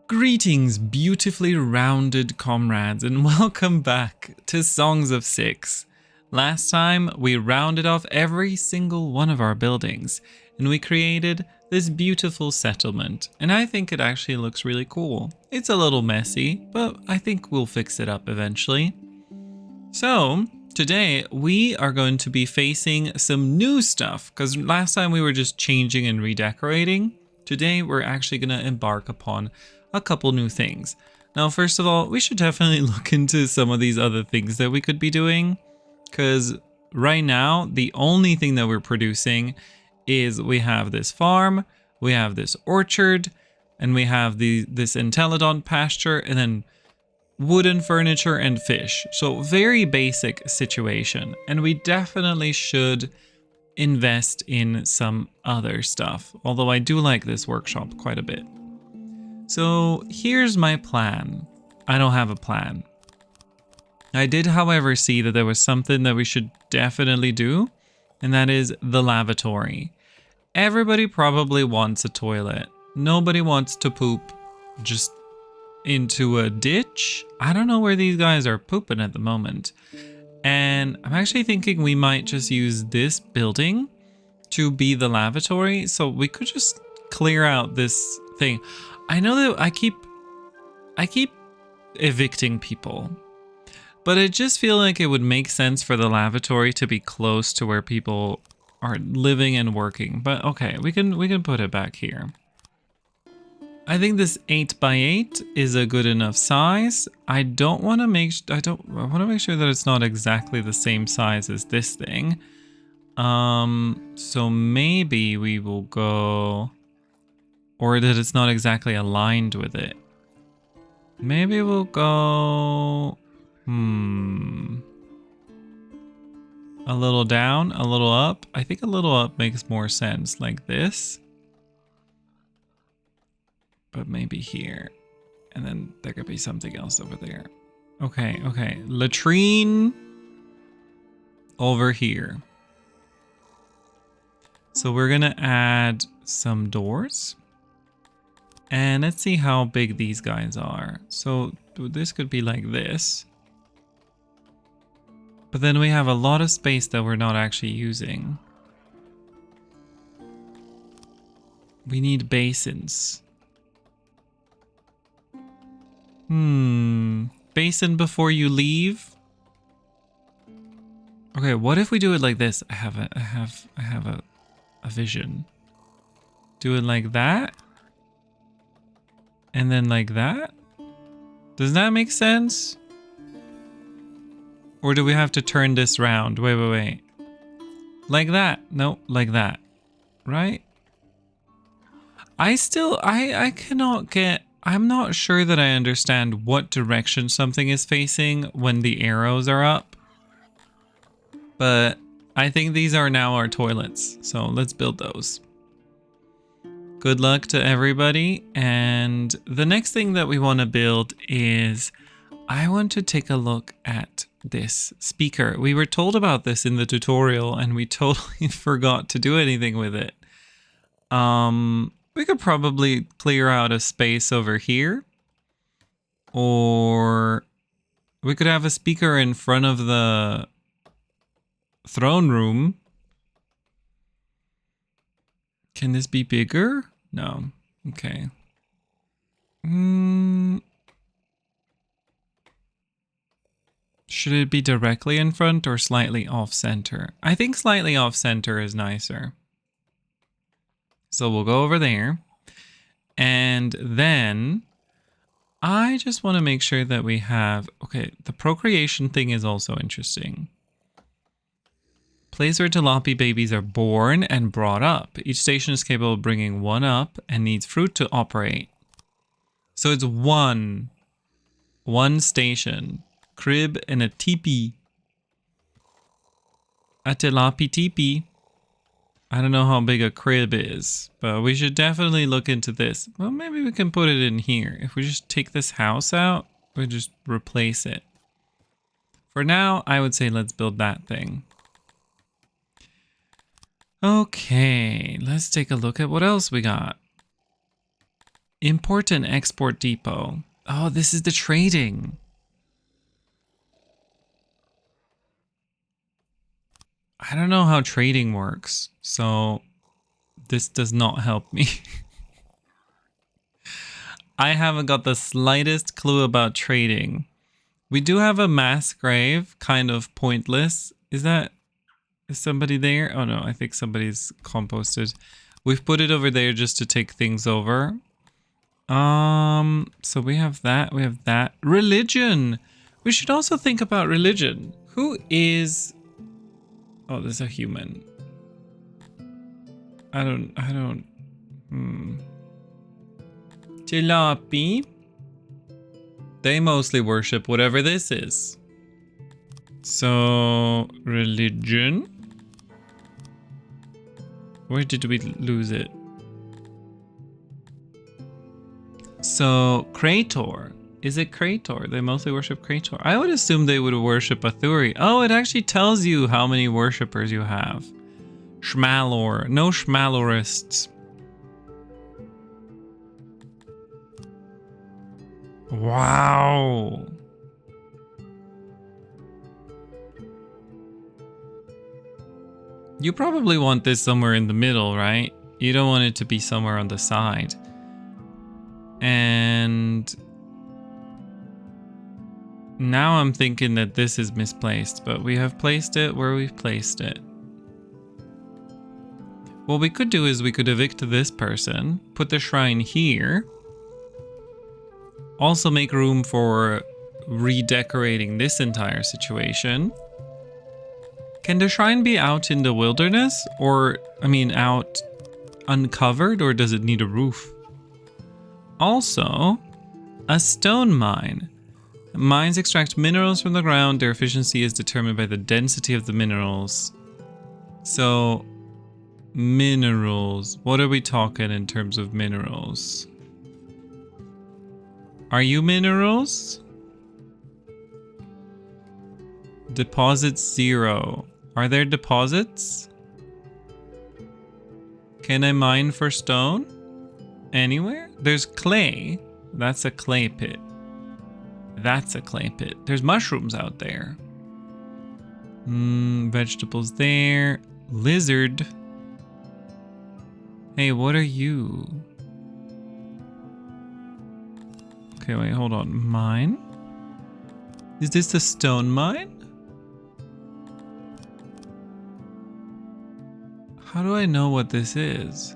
Greetings, beautifully rounded comrades, and welcome back to Songs of Six. Last time, we rounded off every single one of our buildings, and we created this beautiful settlement, and I think it actually looks really cool. It's a little messy, but I think we'll fix it up eventually. So, today, we are going to be facing some new stuff, because last time we were just changing and redecorating. Today, we're actually going to embark upon a couple new things. Now, first of all, we should definitely look into some of these other things that we could be doing, because right now, the only thing that we're producing is we have this farm, we have this orchard, and we have this Entelodont pasture, and then wooden furniture and fish. So very basic situation, and we definitely should invest in some other stuff, although I do like this workshop quite a bit. So here's my plan. I don't have a plan. I did, however, see that there was something that we should definitely do, and that is the lavatory. Everybody probably wants a toilet. Nobody wants to poop just into a ditch. I don't know where these guys are pooping at the moment. And I'm actually thinking we might just use this building to be the lavatory. So we could just clear out this thing. I know that I keep evicting people, but I just feel like it would make sense for the lavatory to be close to where people are living and working. But okay, we can put it back here. I think this 8x8 is a good enough size. I want to make sure that it's not exactly the same size as this thing. So maybe we will go, or that it's not exactly aligned with it. Maybe we'll go, a little down, a little up. I think a little up makes more sense, like this. But maybe here. And then there could be something else over there. Okay. Latrine over here. So we're gonna add some doors. And let's see how big these guys are. So this could be like this. But then we have a lot of space that we're not actually using. We need basins. Basin before you leave. Okay, what if we do it like this? I have a vision. Do it like that. And then like that. Does that make sense? Or do we have to turn this round? Wait. Like that. No, like that. Right? I cannot get, I'm not sure that I understand what direction something is facing when the arrows are up. But I think these are now our toilets. So let's build those. Good luck to everybody. And the next thing that we want to build is, I want to take a look at this speaker. We were told about this in the tutorial and we totally forgot to do anything with it. We could probably clear out a space over here. Or we could have a speaker in front of the throne room. Can this be bigger? No. Okay. Should it be directly in front or slightly off center? I think slightly off center is nicer. So we'll go over there. And then I just want to make sure that we have, okay, the procreation thing is also interesting. Place where tilapia babies are born and brought up. Each station is capable of bringing one up and needs fruit to operate. So it's one station. Crib and a teepee. A tilapia teepee. I don't know how big a crib is, but we should definitely look into this. Well, maybe we can put it in here. If we just take this house out, we just replace it. For now, I would say let's build that thing. Okay, let's take a look at what else we got. Import and export depot. Oh, this is the trading. I don't know how trading works, so this does not help me. I haven't got the slightest clue about trading. We do have a mass grave, kind of pointless. Is somebody there? Oh no, I think somebody's composted. We've put it over there just to take things over. So we have that, we have that. Religion! We should also think about religion. Who is... Oh, there's a human. I don't... Jalopy. They mostly worship whatever this is. So, religion. Where did we lose it? So, Krator. Is it Krator? They mostly worship Krator. I would assume they would worship Athuri. Oh, it actually tells you how many worshippers you have. Shmalor. No Shmalorists. Wow. You probably want this somewhere in the middle, right? You don't want it to be somewhere on the side. And now I'm thinking that this is misplaced, but we have placed it where we've placed it. What we could do is we could evict this person, put the shrine here, also make room for redecorating this entire situation. Can the shrine be out in the wilderness? Or, I mean, out uncovered? Or does it need a roof? Also, a stone mine. Mines extract minerals from the ground. Their efficiency is determined by the density of the minerals. So, minerals. What are we talking in terms of minerals? Are you minerals? Deposits 0. Are there deposits? Can I mine for stone? Anywhere? There's clay. That's a clay pit. That's a clay pit. There's mushrooms out there. Vegetables there. Lizard. Hey, what are you? Okay, wait, hold on. Mine? Is this a stone mine? How do I know what this is?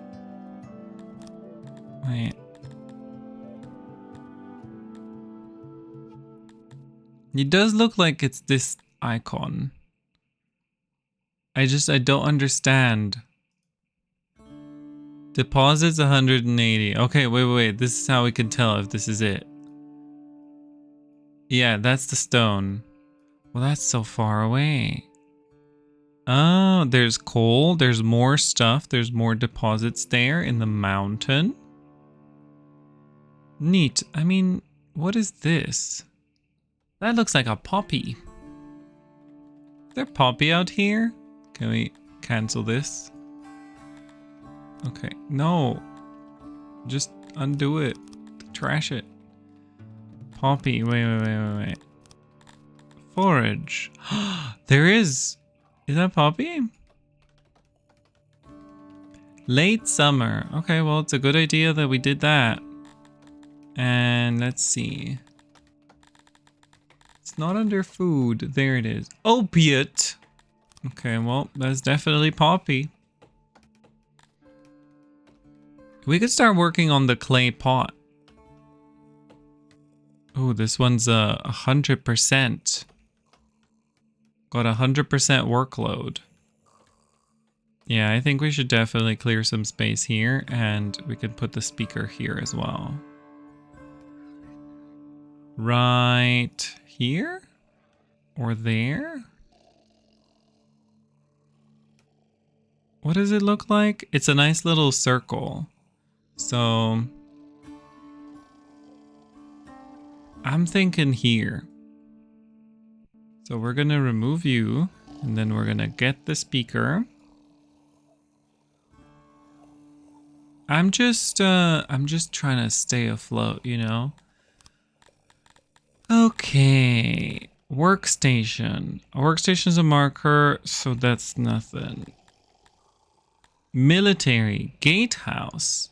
Wait. It does look like it's this icon. I don't understand. Deposits 180. Okay, wait. This is how we can tell if this is it. Yeah, that's the stone. Well, that's so far away. Oh, there's coal. There's more stuff. There's more deposits there in the mountain. Neat. I mean, what is this? That looks like a poppy. Is there poppy out here? Can we cancel this? Okay. No. Just undo it. Trash it. Poppy. Wait. Forage. There is. Is that poppy? Late summer. Okay, well, it's a good idea that we did that. And let's see. It's not under food. There it is. Opiate. Okay, well, that's definitely poppy. We could start working on the clay pot. Oh, this one's 100%. Got 100% workload. Yeah, I think we should definitely clear some space here, and we can put the speaker here as well. Right here? Or there? What does it look like? It's a nice little circle. So I'm thinking here. So we're gonna remove you, and then we're gonna get the speaker. I'm just trying to stay afloat, you know? Okay. Workstation. A workstation's a marker, so that's nothing. Military. Gatehouse.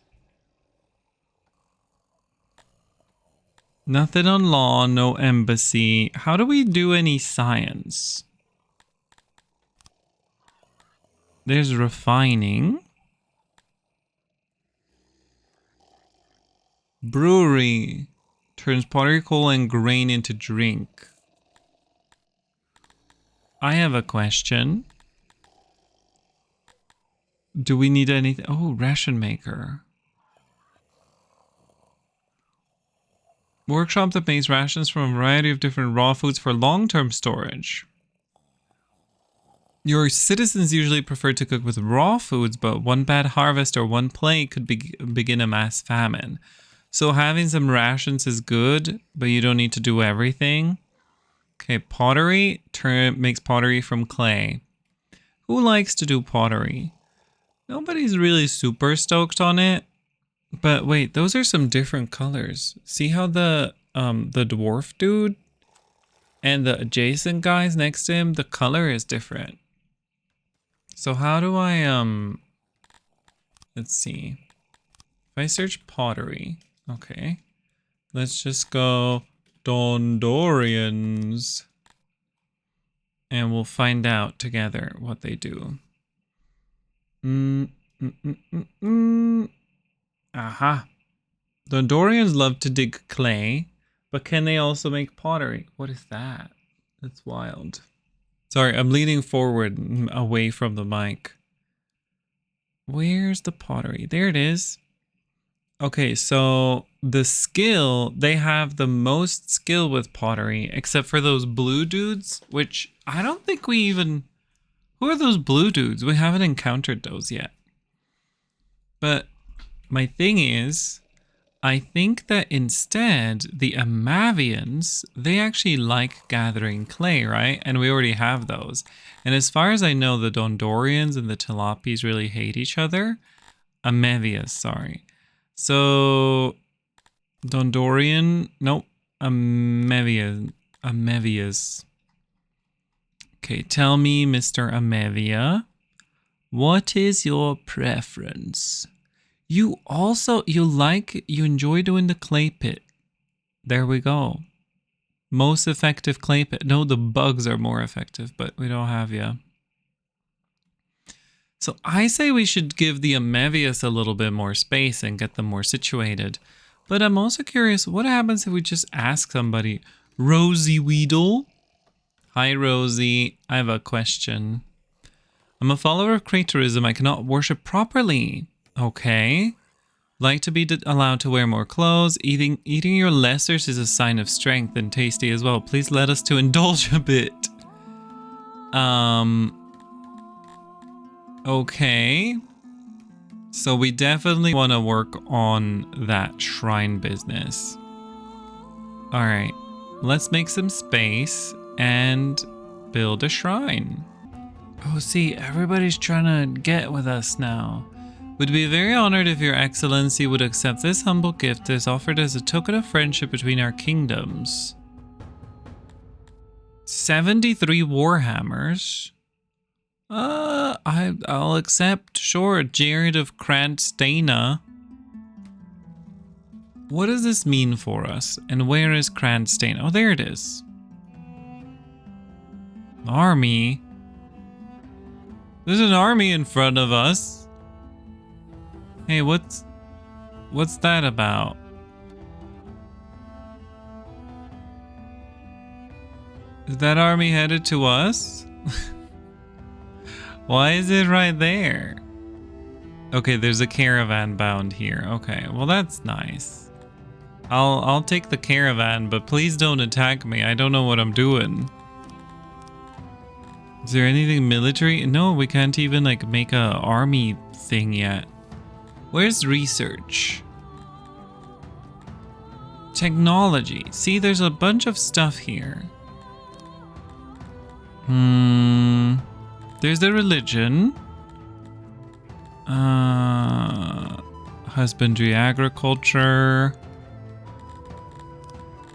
Nothing on law, no embassy. How do we do any science? There's refining. Brewery. Turns pottery, coal, and grain into drink. I have a question. Do we need anything? Oh, ration maker. Workshop that makes rations from a variety of different raw foods for long-term storage. Your citizens usually prefer to cook with raw foods, but one bad harvest or one plague could begin a mass famine. So having some rations is good, but you don't need to do everything. Okay, pottery makes pottery from clay. Who likes to do pottery? Nobody's really super stoked on it. But wait, those are some different colors. See how the dwarf dude and the adjacent guys next to him, the color is different. So how do I let's see. If I search pottery, okay. Let's just go Dondorians. And we'll find out together what they do. Aha. The Dorians love to dig clay, but can they also make pottery? What is that? That's wild. Sorry, I'm leaning forward away from the mic. Where's the pottery? There it is. Okay, so the skill, they have the most skill with pottery, except for those blue dudes, which I don't think we even... Who are those blue dudes? We haven't encountered those yet. But my thing is, I think that instead, the Amavians, they actually like gathering clay, right? And we already have those. And as far as I know, the Dondorians and the Tilapis really hate each other. Amavias, sorry. So, Dondorian, nope, Amavias. Okay, tell me, Mr. Amavia, what is your preference? You enjoy doing the clay pit. There we go. Most effective clay pit. No, the bugs are more effective, but we don't have ya. So I say we should give the Amavius a little bit more space and get them more situated. But I'm also curious, what happens if we just ask somebody, Rosie Weedle? Hi, Rosie. I have a question. I'm a follower of Craterism. I cannot worship properly. Okay. Like to be allowed to wear more clothes. Eating your lessers is a sign of strength and tasty as well. Please let us to indulge a bit. Okay. So we definitely want to work on that shrine business. All right. Let's make some space and build a shrine. Oh, see, everybody's trying to get with us now. Would be very honored if your excellency would accept this humble gift as offered as a token of friendship between our kingdoms. 73 warhammers. I'll accept, sure, Jared of Krantstana. What does this mean for us? And where is Krantstana? Oh, there it is. Army? There's an army in front of us. Hey, what's that about? Is that army headed to us? Why is it right there? Okay, there's a caravan bound here. Okay, well that's nice. I'll take the caravan, but please don't attack me. I don't know what I'm doing. Is there anything military? No, we can't even like make a army thing yet. Where's research? Technology. See, there's a bunch of stuff here. There's the religion. husbandry, agriculture.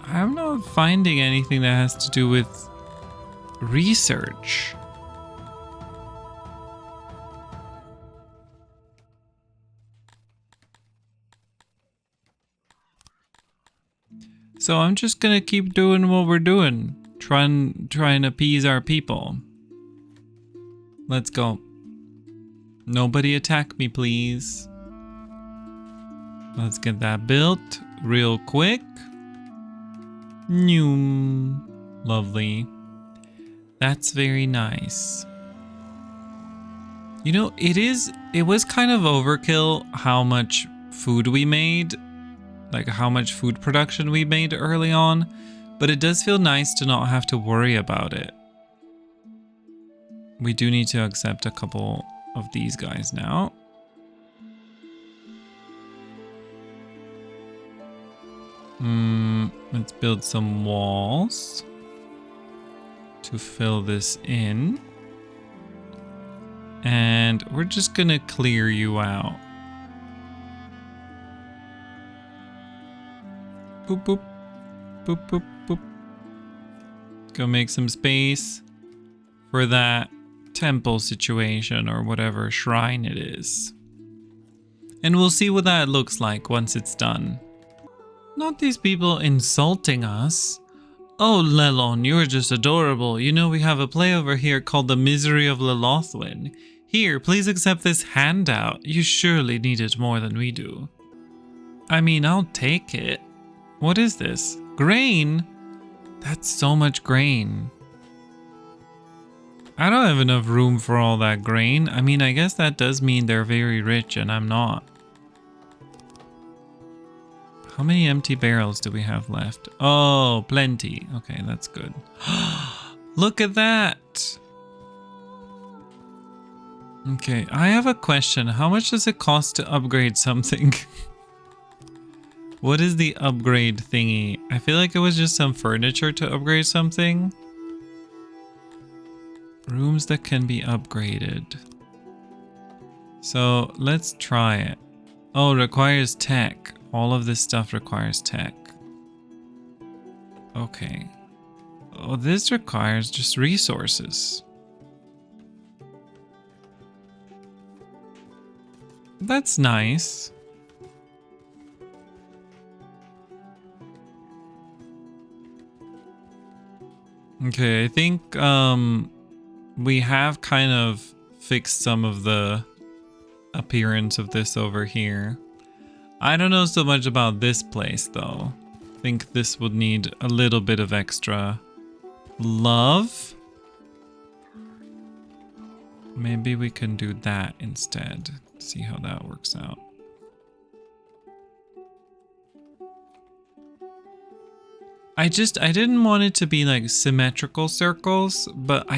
I'm not finding anything that has to do with research. So I'm just gonna keep doing what we're doing. Trying to appease our people. Let's go. Nobody attack me, please. Let's get that built real quick. Noom. Lovely. That's very nice. You know, it was kind of overkill how much food we made, like how much food production we made early on, but it does feel nice to not have to worry about it. We do need to accept a couple of these guys now. Let's build some walls to fill this in. And we're just gonna clear you out. Boop, boop, boop, boop, boop. Go make some space for that temple situation or whatever shrine it is. And we'll see what that looks like once it's done. Not these people insulting us. Oh, Lelong, you're just adorable. You know, we have a play over here called The Misery of Lelothwin. Here, please accept this handout. You surely need it more than we do. I mean, I'll take it. What is this? Grain? That's so much grain. I don't have enough room for all that grain. I mean, I guess that does mean they're very rich and I'm not. How many empty barrels do we have left? Oh, plenty. Okay, that's good. Look at that. Okay, I have a question. How much does it cost to upgrade something? What is the upgrade thingy? I feel like it was just some furniture to upgrade something. Rooms that can be upgraded. So let's try it. Oh, it requires tech. All of this stuff requires tech. Okay. Oh, this requires just resources. That's nice. Okay, I think we have kind of fixed some of the appearance of this over here. I don't know so much about this place though. I think this would need a little bit of extra love. Maybe we can do that instead. See how that works out. I didn't want it to be like symmetrical circles, but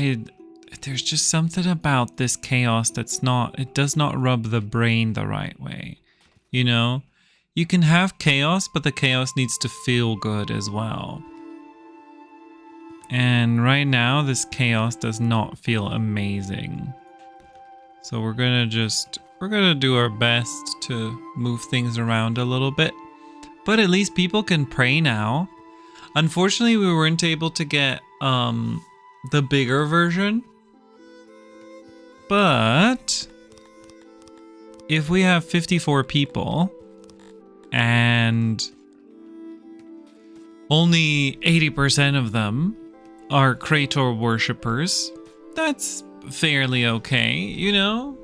there's just something about this chaos it does not rub the brain the right way. You know, you can have chaos, but the chaos needs to feel good as well. And right now, this chaos does not feel amazing. So we're gonna do our best to move things around a little bit. But at least people can pray now. Unfortunately, we weren't able to get the bigger version. But if we have 54 people and only 80% of them are Krator worshippers, that's fairly okay, you know?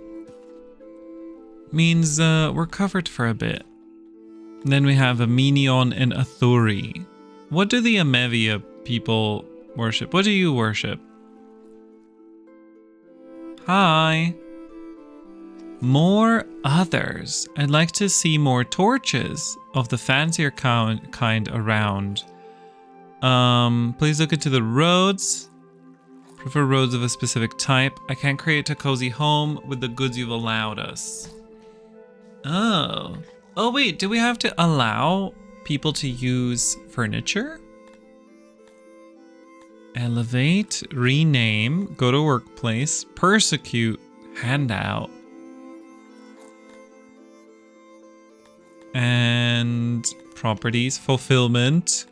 Means we're covered for a bit. Then we have a Minion and a Thuri. What do the Amevia people worship? What do you worship? Hi. More others. I'd like to see more torches of the fancier kind around. Please look into the roads. Prefer roads of a specific type. I can't create a cozy home with the goods you've allowed us. Oh. Oh wait, do we have to allow people to use furniture? Elevate, rename, go to workplace, persecute, handout. And properties, fulfillment.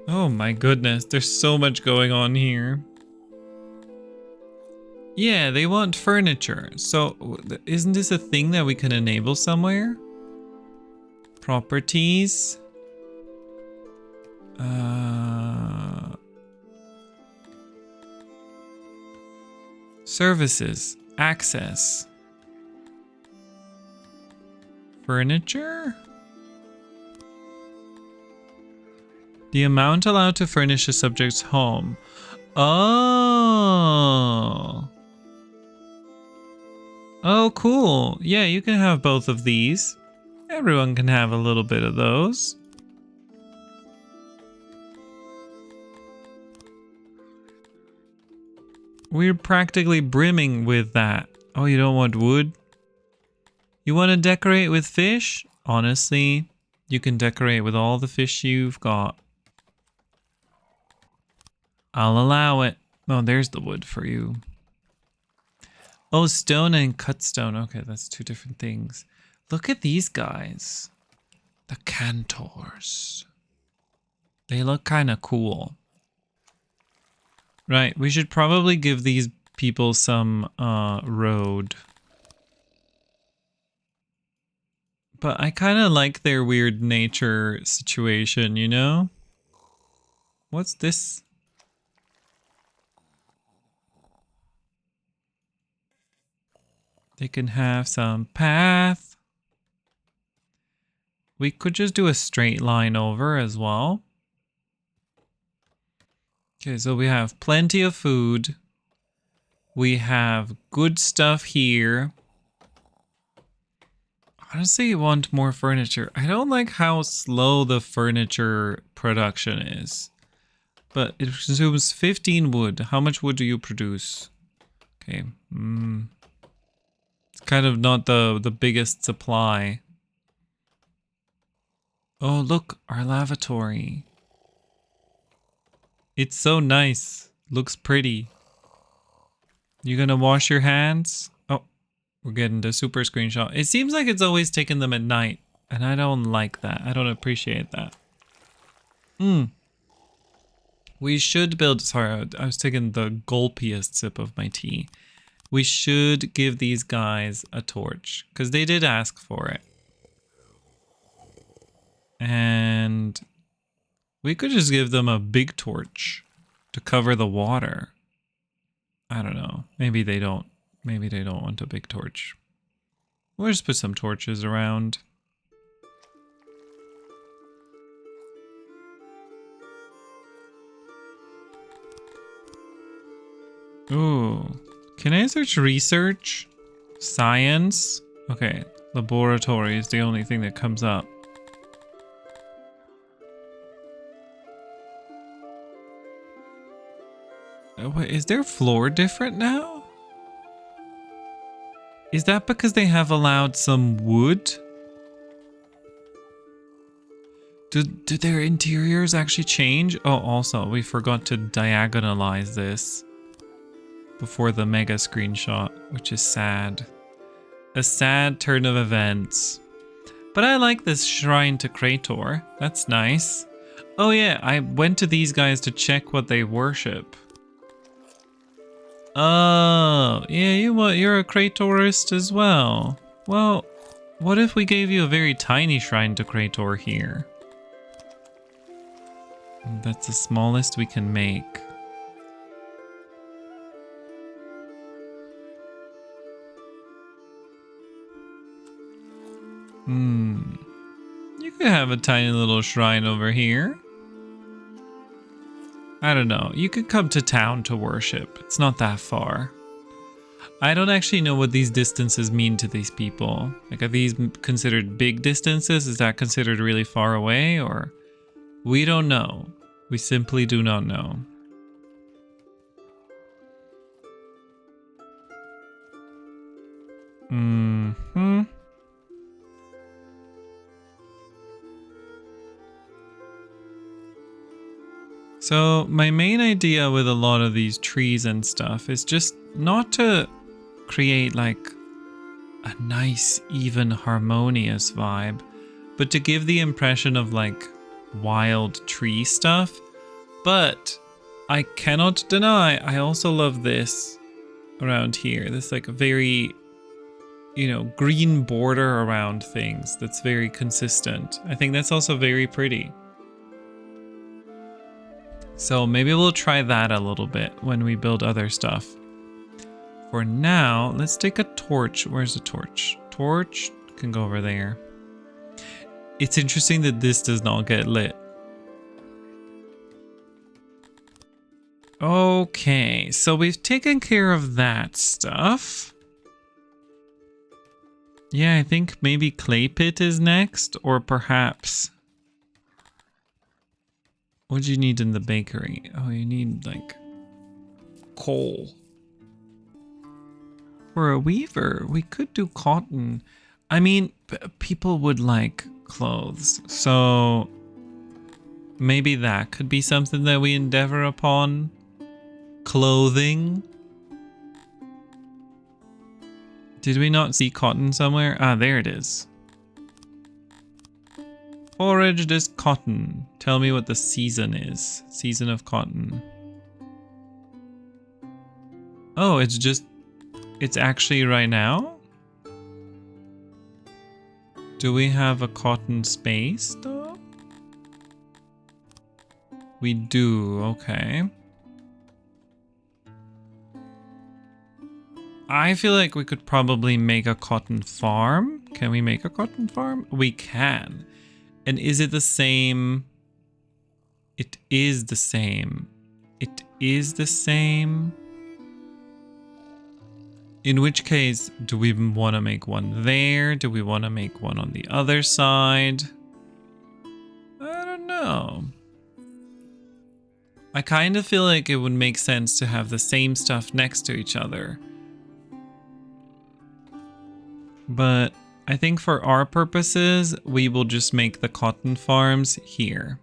Oh my goodness, there's so much going on here. Yeah, they want furniture. So isn't this a thing that we can enable somewhere? Properties. Services. Access. Furniture? The amount allowed to furnish a subject's home. Oh. Oh, cool. Yeah, you can have both of these. Everyone can have a little bit of those. We're practically brimming with that. Oh, you don't want wood? You want to decorate with fish? Honestly, you can decorate with all the fish you've got. I'll allow it. Oh, there's the wood for you. Oh, stone and cut stone. Okay, that's two different things. Look at these guys. The cantors. They look kind of cool. Right, we should probably give these people some road. But I kind of like their weird nature situation, you know? What's this? They can have some path. We could just do a straight line over as well. Okay, so we have plenty of food. We have good stuff here. Honestly, I want more furniture. I don't like how slow the furniture production is. But it consumes 15 wood. How much wood do you produce? Okay. It's kind of not the biggest supply. Oh, look, our lavatory. It's so nice. Looks pretty. You gonna wash your hands? Oh, we're getting the super screenshot. It seems like it's always taking them at night. And I don't like that. I don't appreciate that. We should build... Sorry, I was taking the gulpiest sip of my tea. We should give these guys a torch. Because they did ask for it. And... we could just give them a big torch to cover the water. I don't know. Maybe they don't. Maybe they don't want a big torch. We'll just put some torches around. Ooh. Can I search research? Science? Okay. Laboratory is the only thing that comes up. Wait, is their floor different now? Is that because they have allowed some wood? Do their interiors actually change? Oh, also, we forgot to diagonalize this before the mega screenshot, which is sad. A sad turn of events. But I like this shrine to Krator. That's nice. Oh yeah, I went to these guys to check what they worship. Oh, yeah, you're a Kratorist as well. Well, what if we gave you a very tiny shrine to Krator here? That's the smallest we can make. You could have a tiny little shrine over here. I don't know. You could come to town to worship. It's not that far. I don't actually know what these distances mean to these people. Like, are these considered big distances? Is that considered really far away? Or we don't know. We simply do not know. So my main idea with a lot of these trees and stuff is just not to create like a nice, even, harmonious vibe. But to give the impression of like wild tree stuff. But I cannot deny, I also love this around here. This like very, you know, green border around things that's very consistent. I think that's also very pretty. So maybe we'll try that a little bit when we build other stuff. For now, let's take a torch. Where's the torch? Torch can go over there. It's interesting that this does not get lit. Okay, so we've taken care of that stuff. Yeah, I think maybe clay pit is next, or perhaps... What do you need in the bakery? Oh, you need like coal. For a weaver, we could do cotton. I mean, people would like clothes, so maybe that could be something that we endeavor upon. Clothing. Did we not see cotton somewhere? Ah, there it is. Foraged is cotton. Tell me what the season is. Season of cotton. Oh, it's actually right now? Do we have a cotton space though? We do, okay. I feel like we could probably make a cotton farm. Can we make a cotton farm? We can. And is it the same? It is the same. It is the same. In which case, do we want to make one there? Do we want to make one on the other side? I don't know. I kind of feel like it would make sense to have the same stuff next to each other. But I think for our purposes, we will just make the cotton farms here.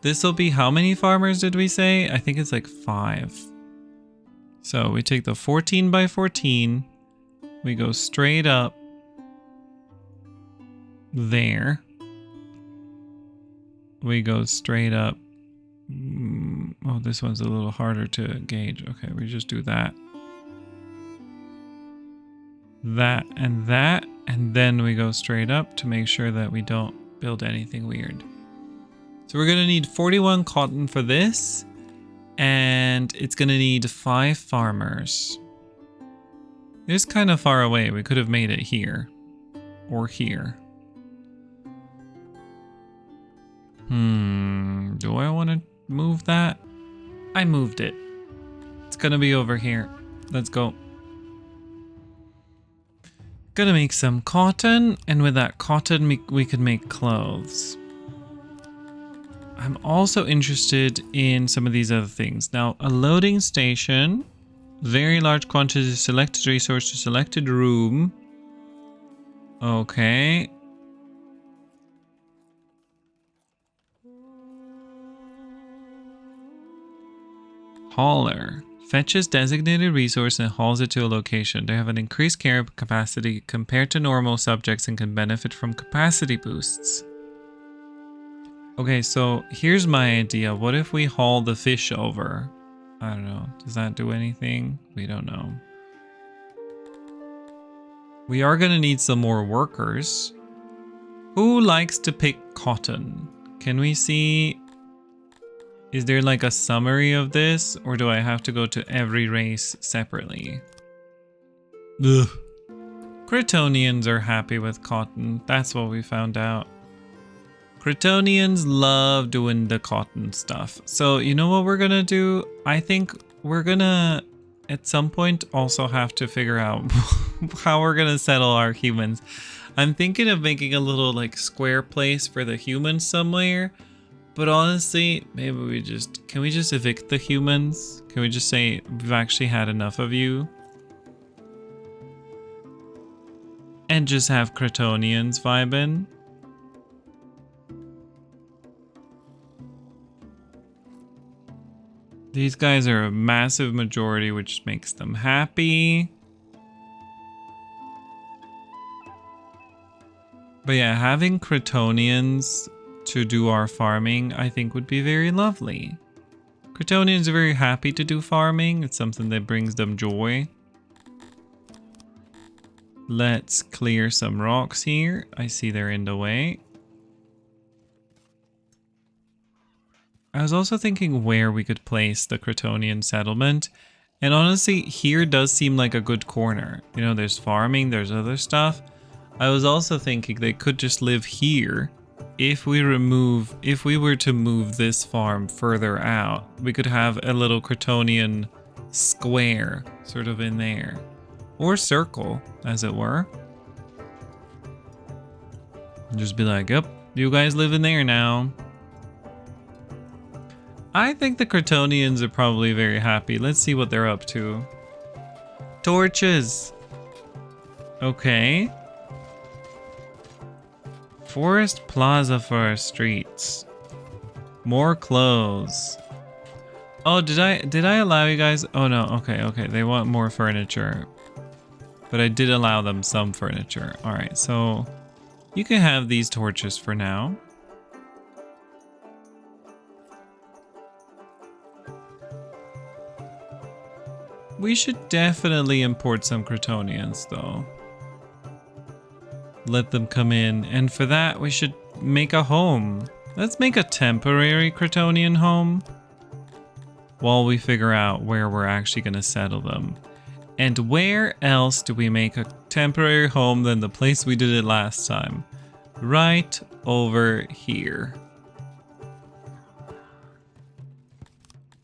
This will be how many farmers did we say? I think it's like 5. So we take the 14 by 14, we go straight up there. We go straight up. Oh, this one's a little harder to gauge. Okay, we just do that. That, and then we go straight up to make sure that we don't build anything weird. So we're gonna need 41 cotton for this. And it's gonna need 5 farmers. It's kind of far away. We could have made it here. Or here. Do I want to move that? I moved it. It's gonna be over here. Let's go. Gonna make some cotton, and with that cotton we could make clothes. I'm also interested in some of these other things. Now, a loading station, very large quantity of selected resource to selected room. Okay. Hauler. Fetches designated resource and hauls it to a location. They have an increased carry capacity compared to normal subjects and can benefit from capacity boosts. Okay, so here's my idea. What if we haul the fish over? I don't know. Does that do anything? We don't know. We are going to need some more workers. Who likes to pick cotton? Can we see... Is there like a summary of this? Or do I have to go to every race separately? Ugh. Cretonians are happy with cotton. That's what we found out. Cretonians love doing the cotton stuff. So you know what we're gonna do? I think we're gonna at some point also have to figure out how we're gonna settle our humans. I'm thinking of making a little like square place for the humans somewhere. But honestly, maybe can we just evict the humans? Can we just say we've actually had enough of you? And just have Cretonians vibing? These guys are a massive majority, which makes them happy. But yeah, having Kryptonians to do our farming, I think would be very lovely. Kryptonians are very happy to do farming. It's something that brings them joy. Let's clear some rocks here. I see they're in the way. I was also thinking where we could place the Kryptonian settlement. And honestly, here does seem like a good corner. You know, there's farming, there's other stuff. I was also thinking they could just live here. If we were to move this farm further out, we could have a little Kryptonian square sort of in there. Or circle, as it were. And just be like, yep, you guys live in there now. I think the Kryptonians are probably very happy. Let's see what they're up to. Torches. Okay. Forest plaza for our streets. More clothes. Oh, did I allow you guys? Oh no, okay. They want more furniture. But I did allow them some furniture. Alright, so you can have these torches for now. We should definitely import some Kryptonians though. Let them come in, and for that we should make a home. Let's make a temporary Kryptonian home while we figure out where we're actually going to settle them. And where else do we make a temporary home than the place we did it last time? Right over here.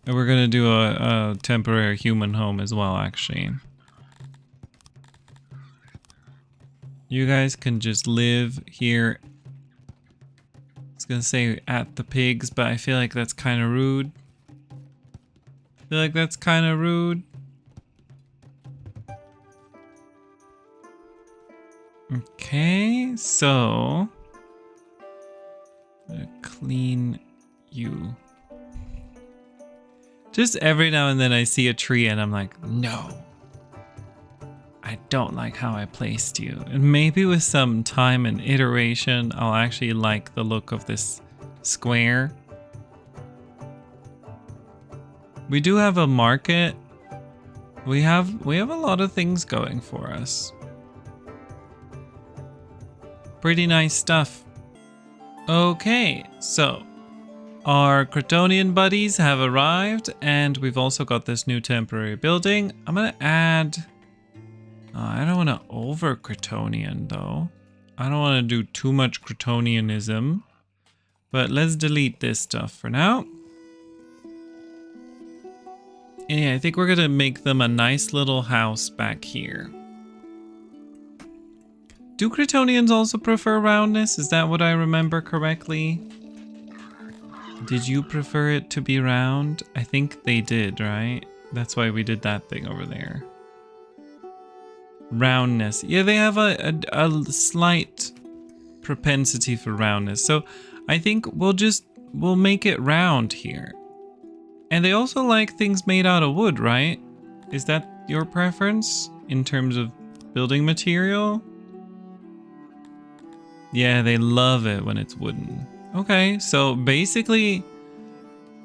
And we're going to do a temporary human home as well, actually. You guys can just live here. I was gonna say at the pigs, but I feel like that's kind of rude. Okay, so clean you. Just every now and then I see a tree and I'm like, no. I don't like how I placed you. And maybe with some time and iteration, I'll actually like the look of this square. We do have a market. We have a lot of things going for us. Pretty nice stuff. Okay, so our Kryptonian buddies have arrived, and we've also got this new temporary building. I'm gonna add... I don't want to over Kryptonian though. I don't want to do too much Kryptonianism. But let's delete this stuff for now. And yeah, I think we're going to make them a nice little house back here. Do Kryptonians also prefer roundness? Is that what I remember correctly? Did you prefer it to be round? I think they did, right? That's why we did that thing over there. Roundness. Yeah, they have a slight propensity for roundness. So I think we'll make it round here. And they also like things made out of wood, right? Is that your preference in terms of building material? Yeah, they love it when it's wooden. Okay, so basically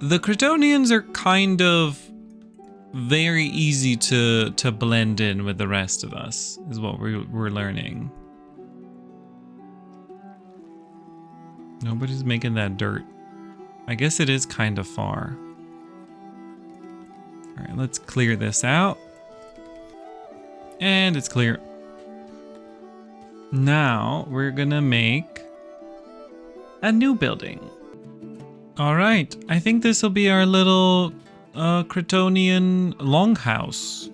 the Kryptonians are kind of very easy to blend in with the rest of us, is what we're learning. Nobody's making that dirt. I guess it is kind of far. All right, let's clear this out. And it's clear. Now we're gonna make a new building. All right, I think this will be our little Kryptonian longhouse.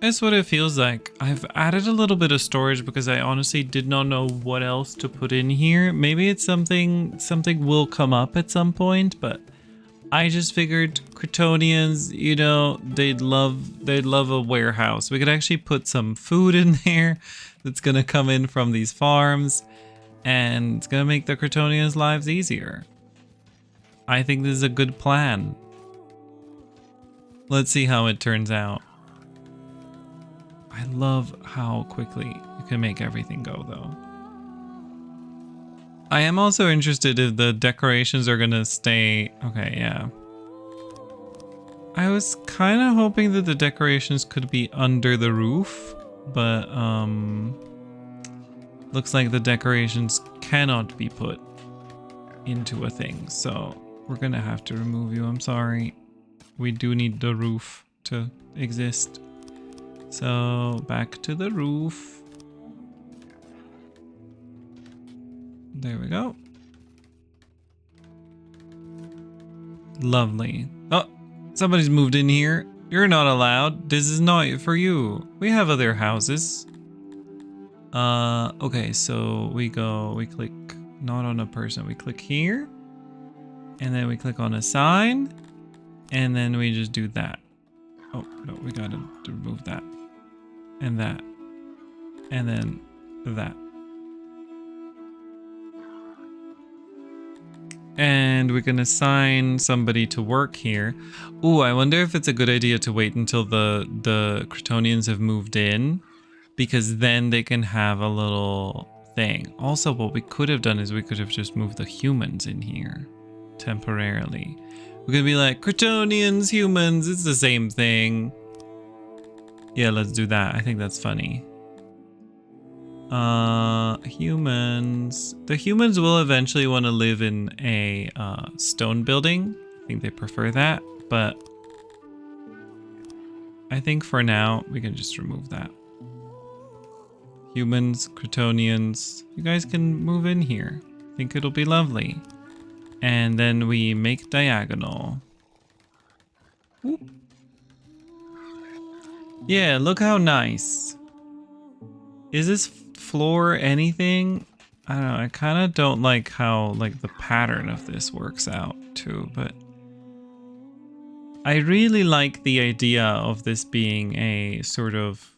That's what it feels like. I've added a little bit of storage because I honestly did not know what else to put in here. Maybe it's something will come up at some point, but I just figured Kryptonians, you know, they'd love a warehouse. We could actually put some food in there that's gonna come in from these farms, and it's gonna make the Kryptonians' lives easier. I think this is a good plan. Let's see how it turns out. I love how quickly you can make everything go though. I am also interested if the decorations are gonna stay. Okay, yeah. I was kind of hoping that the decorations could be under the roof, but looks like the decorations cannot be put into a thing, so we're gonna have to remove you. I'm sorry. We do need the roof to exist. So back to the roof. There we go. Lovely. Oh, somebody's moved in here. You're not allowed. This is not for you. We have other houses. Okay, so we click not on a person. We click here. And then we click on a sign. And then we just do that. Oh, no, we gotta remove that. And that. And then that. And we're gonna assign somebody to work here. Ooh, I wonder if it's a good idea to wait until the Kryptonians have moved in, because then they can have a little thing. Also, what we could have done is we could have just moved the humans in here temporarily. We're gonna be like, Kryptonians, humans, it's the same thing. Yeah, let's do that. I think that's funny. Humans. The humans will eventually want to live in a stone building. I think they prefer that, but I think for now we can just remove that. Humans, Kryptonians, you guys can move in here. I think it'll be lovely. And then we make diagonal. Whoop. Yeah, look how nice. Is this floor anything? I don't know. I kind of don't like how like the pattern of this works out too, but I really like the idea of this being a sort of,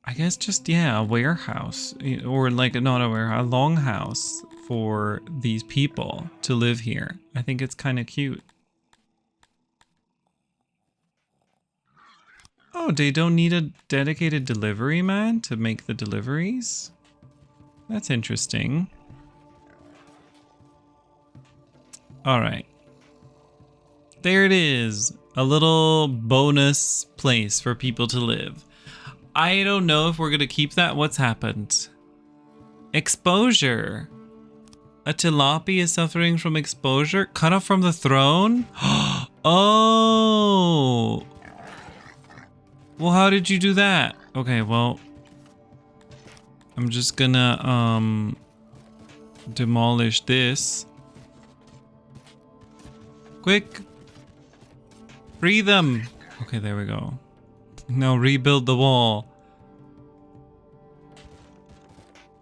I guess just, yeah, a warehouse, or like not a warehouse, a longhouse for these people to live here. I think it's kind of cute. Oh, they don't need a dedicated delivery man to make the deliveries? That's interesting. All right. There it is. A little bonus place for people to live. I don't know if we're going to keep that. What's happened? Exposure. A tilapia is suffering from exposure? Cut off from the throne? Oh. Well, how did you do that? Okay, well, I'm just gonna demolish this. Quick. Free them. Okay, there we go. Now rebuild the wall.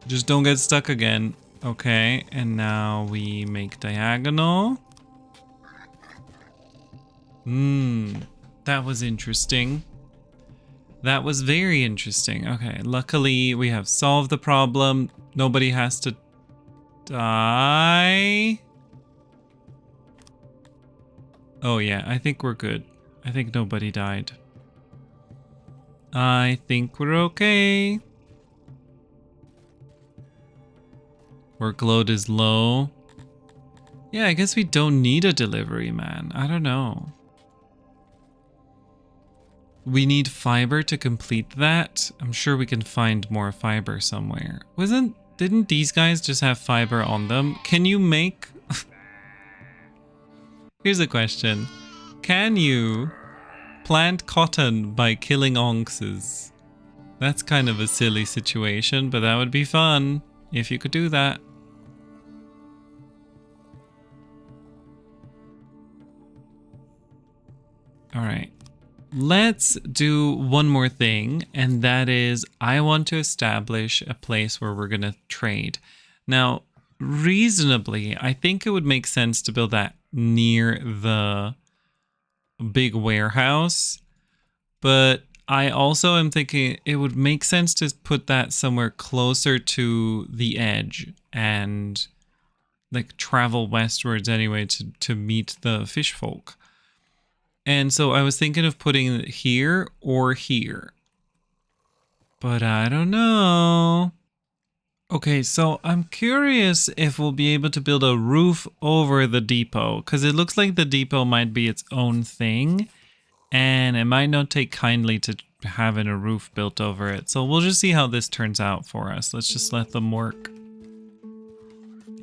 Just don't get stuck again. Okay, and now we make diagonal. That was interesting. That was very interesting. Okay, luckily we have solved the problem. Nobody has to die. Oh yeah, I think we're good. I think nobody died. I think we're okay. Workload is low. Yeah, I guess we don't need a delivery man. I don't know. We need fiber to complete that. I'm sure we can find more fiber somewhere. Didn't these guys just have fiber on them? Can you make... Here's a question. Can you plant cotton by killing onxes? That's kind of a silly situation, but that would be fun if you could do that. All right. Let's do one more thing, and that is I want to establish a place where we're going to trade. Now, reasonably, I think it would make sense to build that near the big warehouse, but I also am thinking it would make sense to put that somewhere closer to the edge and like travel westwards anyway to meet the fish folk. And so I was thinking of putting it here or here. But I don't know. Okay, so I'm curious if we'll be able to build a roof over the depot, because it looks like the depot might be its own thing, and it might not take kindly to having a roof built over it. So we'll just see how this turns out for us. Let's just let them work.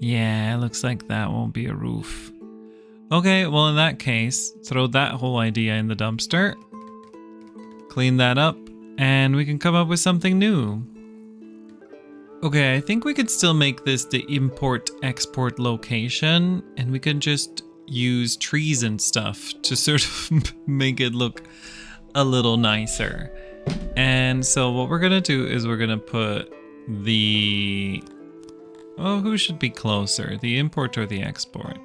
Yeah, it looks like that won't be a roof. Okay, well in that case, throw that whole idea in the dumpster, clean that up, and we can come up with something new. Okay, I think we could still make this the import-export location, and we can just use trees and stuff to sort of make it look a little nicer. And so what we're gonna do is we're gonna put the... Oh, who should be closer? The import or the export?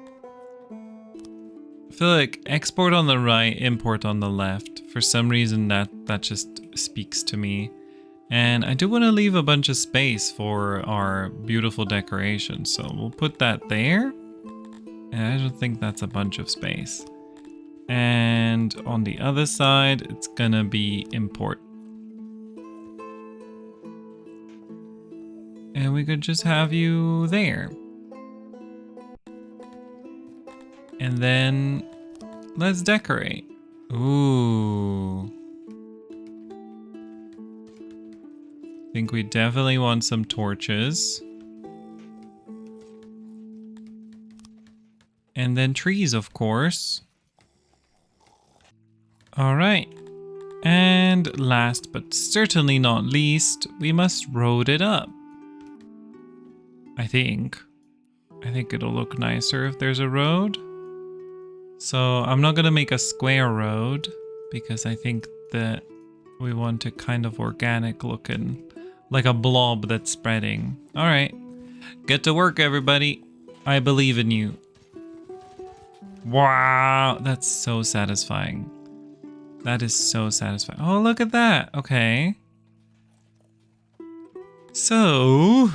I feel like export on the right, import on the left. For some reason that just speaks to me. And I do want to leave a bunch of space for our beautiful decoration, so we'll put that there. And I don't think that's a bunch of space. And on the other side, it's gonna be import. And we could just have you there. And then let's decorate. Ooh. I think we definitely want some torches. And then trees, of course. All right. And last but certainly not least, we must road it up. I think it'll look nicer if there's a road. So I'm not gonna make a square road because I think that we want it kind of organic looking, like a blob that's spreading. All right, get to work, everybody. I believe in you. Wow, that's so satisfying. That is so satisfying. Oh, look at that. Okay. So,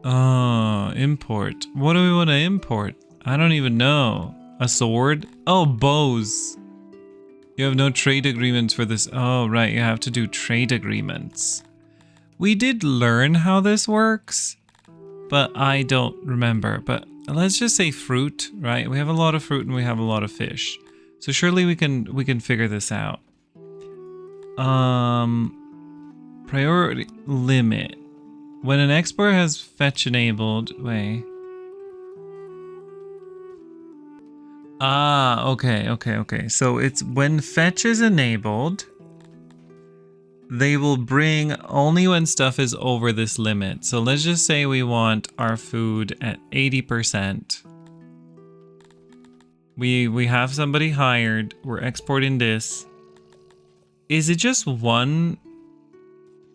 import. What do we want to import? I don't even know. A sword? Oh, bows. You have no trade agreements for this. Oh, right. You have to do trade agreements. We did learn how this works, but I don't remember. But let's just say fruit, right? We have a lot of fruit and we have a lot of fish. So surely we can figure this out. Priority limit. When an export has fetch enabled, wait. Ah, okay. So it's when fetch is enabled, they will bring only when stuff is over this limit. So let's just say we want our food at 80%. We have somebody hired. We're exporting this. Is it just one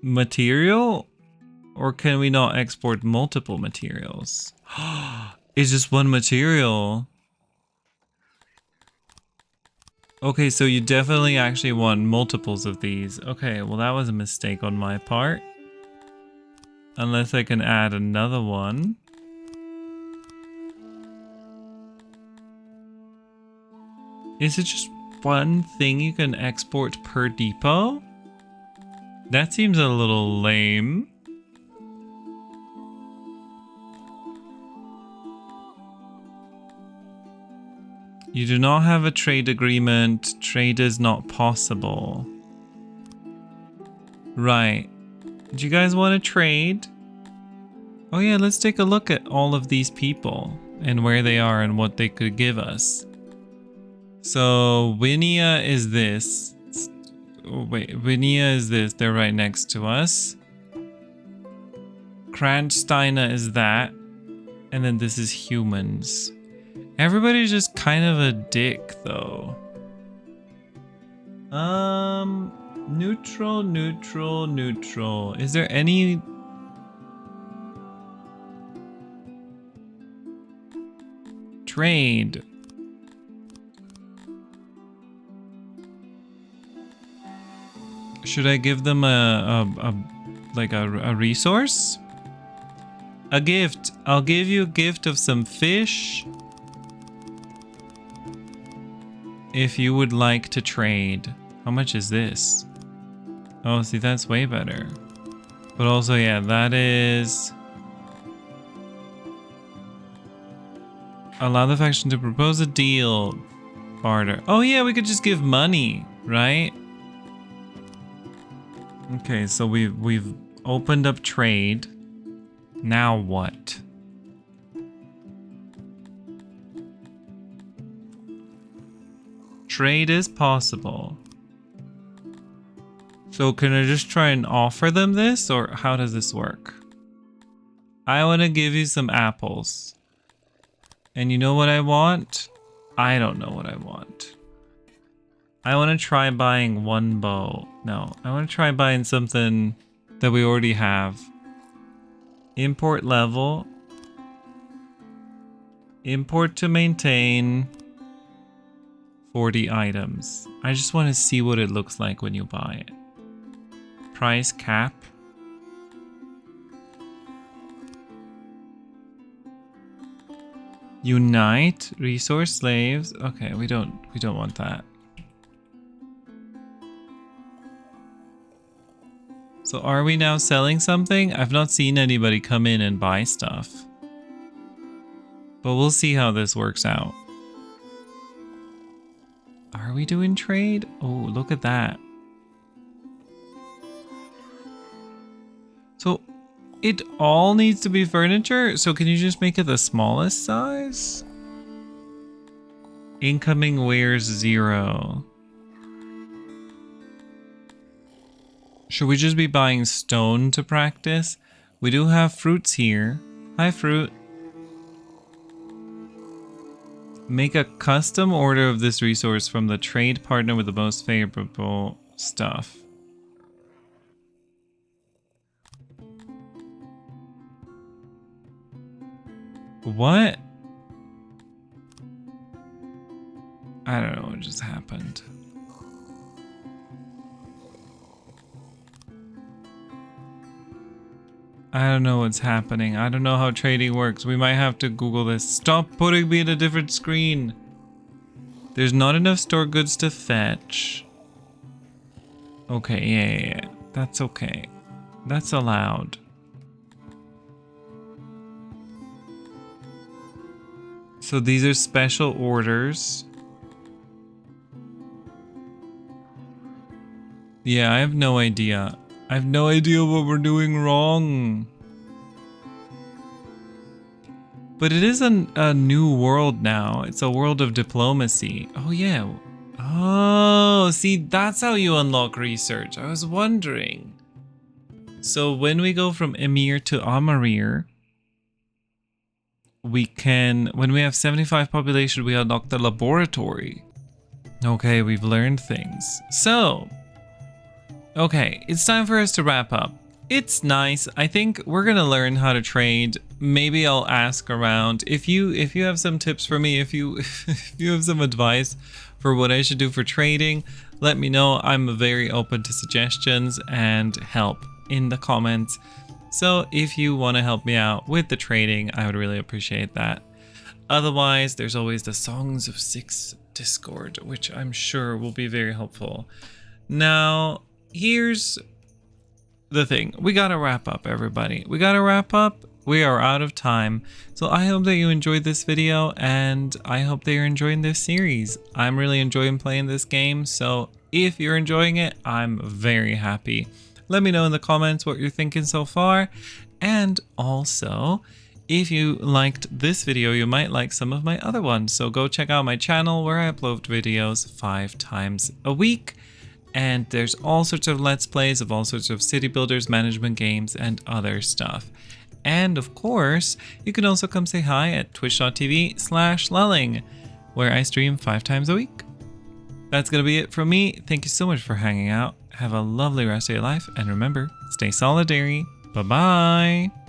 material? Or can we not export multiple materials? It's just one material. Okay, so you definitely actually want multiples of these. Okay, well that was a mistake on my part. Unless I can add another one. Is it just one thing you can export per depot? That seems a little lame. You do not have a trade agreement. Trade is not possible. Right. Do you guys want to trade? Oh yeah, let's take a look at all of these people and where they are and what they could give us. So Winia is this. Oh wait, Winia is this. They're right next to us. Kransteiner is that. And then this is humans. Everybody's just kind of a dick, though. Neutral. Is there any... Trade. Should I give them a resource? A gift. I'll give you a gift of some fish. If you would like to trade. How much is this? Oh, see, that's way better. But also, yeah, that is... Allow the faction to propose a deal. Barter. Oh yeah, we could just give money, right? Okay, so we've opened up trade. Now what? Trade is possible. So can I just try and offer them this, or how does this work? I want to give you some apples. And you know what I want? I don't know what I want. I want to try buying one bow. No, I want to try buying something that we already have. Import level. Import to maintain 40 items. I just want to see what it looks like when you buy it. Price cap. Unite resource slaves. Okay, we don't want that. So are we now selling something? I've not seen anybody come in and buy stuff. But we'll see how this works out. Are we doing trade? Oh, look at that. So it all needs to be furniture? So can you just make it the smallest size? Incoming wares 0. Should we just be buying stone to practice? We do have fruits here. Hi, fruit. Make a custom order of this resource from the trade partner with the most favorable stuff. What? I don't know what just happened. I don't know what's happening. I don't know how trading works. We might have to Google this. Stop putting me in a different screen. There's not enough store goods to fetch. Okay, yeah. That's okay. That's allowed. So these are special orders. Yeah, I have no idea. I have no idea what we're doing wrong. But it is a new world now. It's a world of diplomacy. Oh yeah. Oh, see, that's how you unlock research. I was wondering. So when we go from Emir to Amarir, we can, when we have 75 population, we unlock the laboratory. Okay, we've learned things. So, okay, it's time for us to wrap up. It's nice. I think we're gonna learn how to trade. Maybe I'll ask around. If you have some tips for me, if you have some advice for what I should do for trading, let me know. I'm very open to suggestions and help in the comments. So if you want to help me out with the trading, I would really appreciate that. Otherwise, there's always the Songs of Six Discord, which I'm sure will be very helpful. Now, here's the thing. We gotta wrap up, everybody. We gotta wrap up. We are out of time. So I hope that you enjoyed this video, and I hope that you're enjoying this series. I'm really enjoying playing this game, so if you're enjoying it, I'm very happy. Let me know in the comments what you're thinking so far. And also, if you liked this video, you might like some of my other ones. So go check out my channel where I upload videos 5 times a week. And there's all sorts of Let's Plays of all sorts of city builders, management games, and other stuff. And of course, you can also come say hi at twitch.tv/Lelling, where I stream 5 times a week. That's going to be it from me. Thank you so much for hanging out. Have a lovely rest of your life. And remember, stay solidary. Bye-bye.